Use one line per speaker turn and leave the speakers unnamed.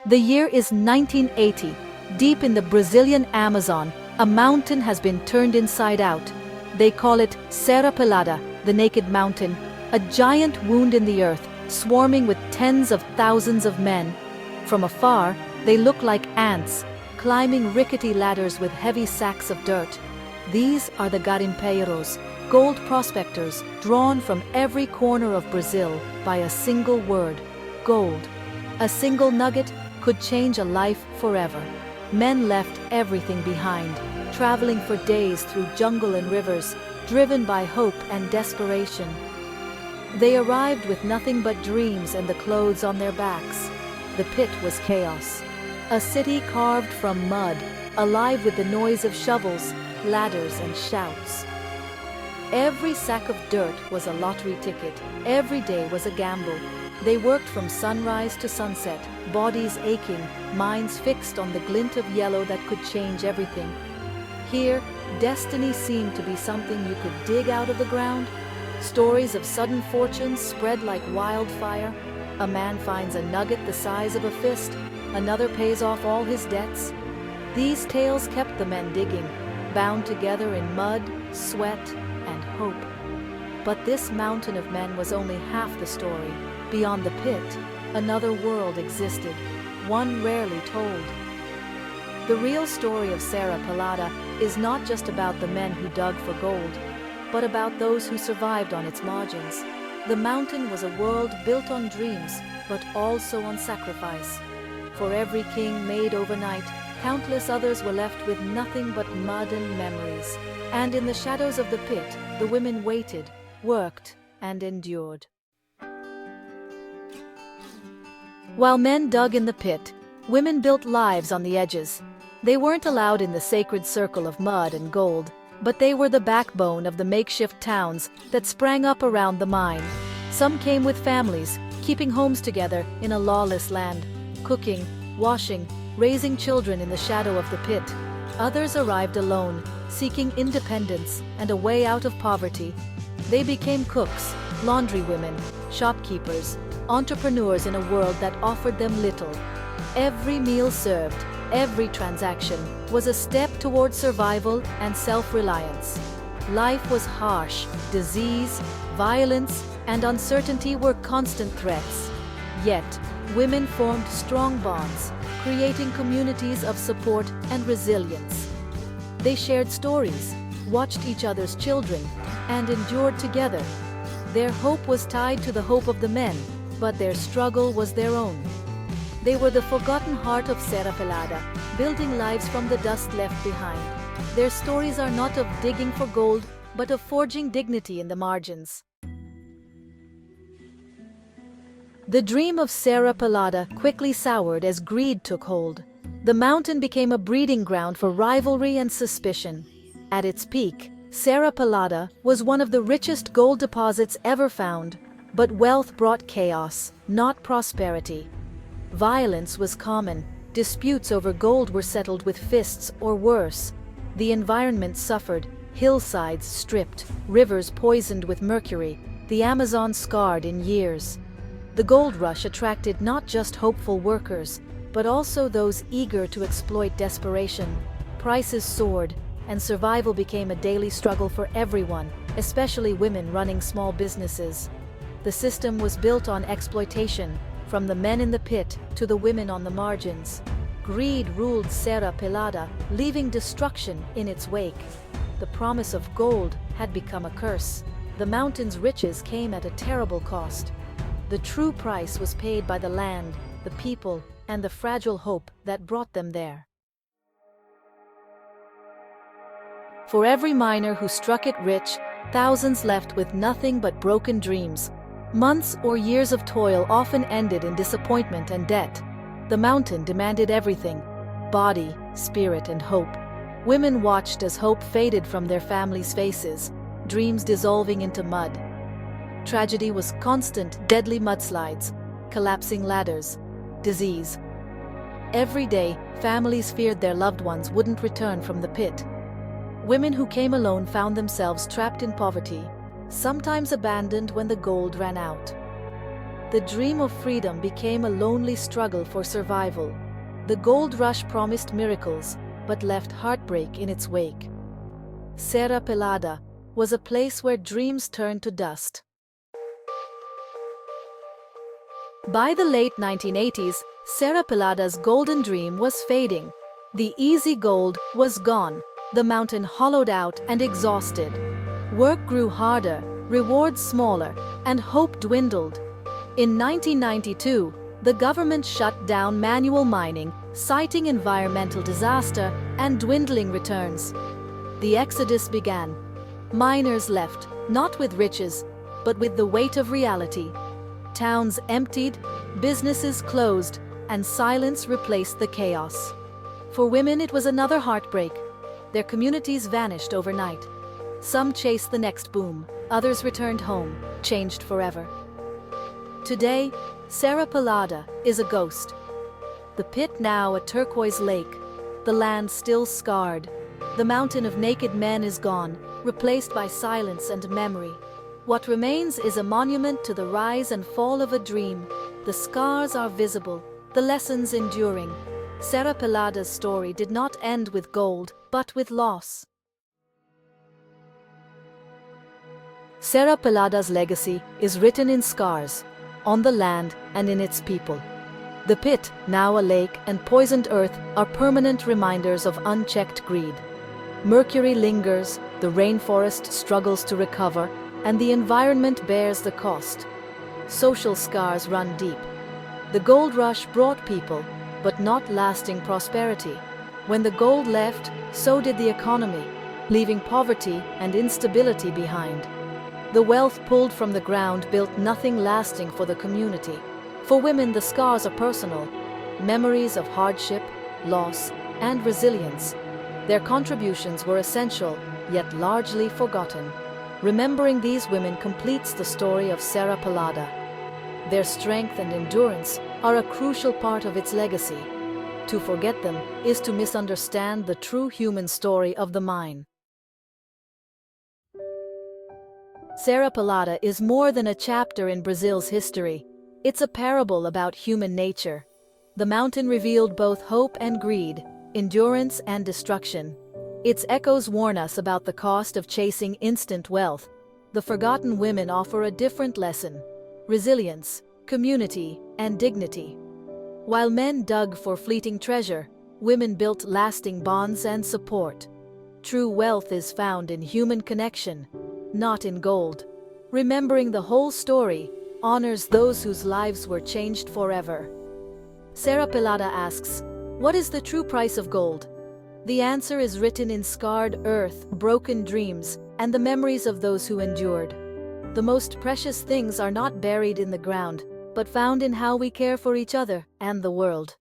The year is 1980. Deep in the Brazilian Amazon, a mountain has been turned inside out. They call it Serra, the Naked Mountain, a giant wound in the earth, swarming with tens of thousands of men. From afar, they look like ants, climbing rickety ladders with heavy sacks of dirt. These are the garimpeiros, gold prospectors drawn from every corner of Brazil by a single word: gold. A single nugget could change a life forever. Men left everything behind, traveling for days through jungle and rivers, driven by hope and desperation. They arrived with nothing but dreams and the clothes on their backs. The pit was chaos. A city carved from mud, alive with the noise of shovels, ladders, and shouts. Every sack of dirt was a lottery ticket. Every day was a gamble. They worked from sunrise to sunset, bodies aching, minds fixed on the glint of yellow that could change everything. Here, destiny seemed to be something you could dig out of the ground. Stories of sudden fortunes spread like wildfire. A man finds a nugget the size of a fist, another pays off all his debts. These tales kept the men digging, bound together in mud, sweat, and hope. But this mountain of men was only half the story. Beyond the pit, another world existed, one rarely told. The real story of Serra is not just about the men who dug for gold, but about those who survived on its margins. The mountain was a world built on dreams, but also on sacrifice. For every king made overnight, countless others were left with nothing but mud and memories. And in the shadows of the pit, the women waited, worked, and endured. While men dug in the pit, women built lives on the edges. They weren't allowed in the sacred circle of mud and gold, but they were the backbone of the makeshift towns that sprang up around the mine. Some came with families, keeping homes together in a lawless land, cooking, washing, raising children in the shadow of the pit. Others arrived alone, seeking independence and a way out of poverty. They became cooks, laundrywomen, shopkeepers, entrepreneurs in a world that offered them little. Every meal served, every transaction, was a step toward survival and self-reliance. Life was harsh. Disease, violence, and uncertainty were constant threats. Yet, women formed strong bonds, creating communities of support and resilience. They shared stories, watched each other's children, and endured together. Their hope was tied to the hope of the men, but their struggle was their own. They were the forgotten heart of Serra, building lives from the dust left behind. Their stories are not of digging for gold, but of forging dignity in the margins. The dream of Serra quickly soured as greed took hold. The mountain became a breeding ground for rivalry and suspicion. At its peak, Serra was one of the richest gold deposits ever found. But wealth brought chaos, not prosperity. Violence was common. Disputes over gold were settled with fists or worse. The environment suffered, hillsides stripped, rivers poisoned with mercury, the Amazon scarred in years. The gold rush attracted not just hopeful workers, but also those eager to exploit desperation. Prices soared, and survival became a daily struggle for everyone, especially women running small businesses. The system was built on exploitation, from the men in the pit to the women on the margins. Greed ruled Serra, leaving destruction in its wake. The promise of gold had become a curse. The mountain's riches came at a terrible cost. The true price was paid by the land, the people, and the fragile hope that brought them there. For every miner who struck it rich, thousands left with nothing but broken dreams. Months or years of toil often ended in disappointment and debt. The mountain demanded everything: body, spirit, and hope. Women watched as hope faded from their families' faces, dreams dissolving into mud. Tragedy was constant: deadly mudslides, collapsing ladders, disease. Every day, families feared their loved ones wouldn't return from the pit. Women who came alone found themselves trapped in poverty, sometimes abandoned when the gold ran out. the dream of freedom became a lonely struggle for survival. The gold rush promised miracles, but left heartbreak in its wake. Serra was a place where dreams turned to dust. By the late 1980s, Serra's golden dream was fading. The easy gold was gone, the mountain hollowed out and exhausted. Work grew harder, rewards smaller, and hope dwindled. In 1992, the government shut down manual mining, citing environmental disaster and dwindling returns. The exodus began. Miners left, not with riches, but with the weight of reality. Towns emptied, businesses closed, and silence replaced the chaos. For women, it was another heartbreak. Their communities vanished overnight. Some chased the next boom, others returned home, changed forever. Today, Serra is a ghost. The pit now a turquoise lake, the land still scarred. The mountain of naked men is gone, replaced by silence and memory. What remains is a monument to the rise and fall of a dream. The scars are visible, the lessons enduring. Serra's story did not end with gold, but with loss. Serra's legacy is written in scars, on the land and in its people. The pit, now a lake, and poisoned earth are permanent reminders of unchecked greed. Mercury lingers, the rainforest struggles to recover, and the environment bears the cost. Social scars run deep. The gold rush brought people, but not lasting prosperity. When the gold left, so did the economy, leaving poverty and instability behind. The wealth pulled from the ground built nothing lasting for the community. For women, the scars are personal, memories of hardship, loss, and resilience. Their contributions were essential, yet largely forgotten. Remembering these women completes the story of Serra. Their strength and endurance are a crucial part of its legacy. To forget them is to misunderstand the true human story of the mine. Serra is more than a chapter in Brazil's history. It's a parable about human nature. The mountain revealed both hope and greed, endurance and destruction. Its echoes warn us about the cost of chasing instant wealth. The forgotten women offer a different lesson: resilience, community, and dignity. While men dug for fleeting treasure, women built lasting bonds and support. True wealth is found in human connection, not in gold. Remembering the whole story honors those whose lives were changed forever. Serra asks, what is the true price of gold? The answer is written in scarred earth, broken dreams, and the memories of those who endured. The most precious things are not buried in the ground, but found in how we care for each other and the world.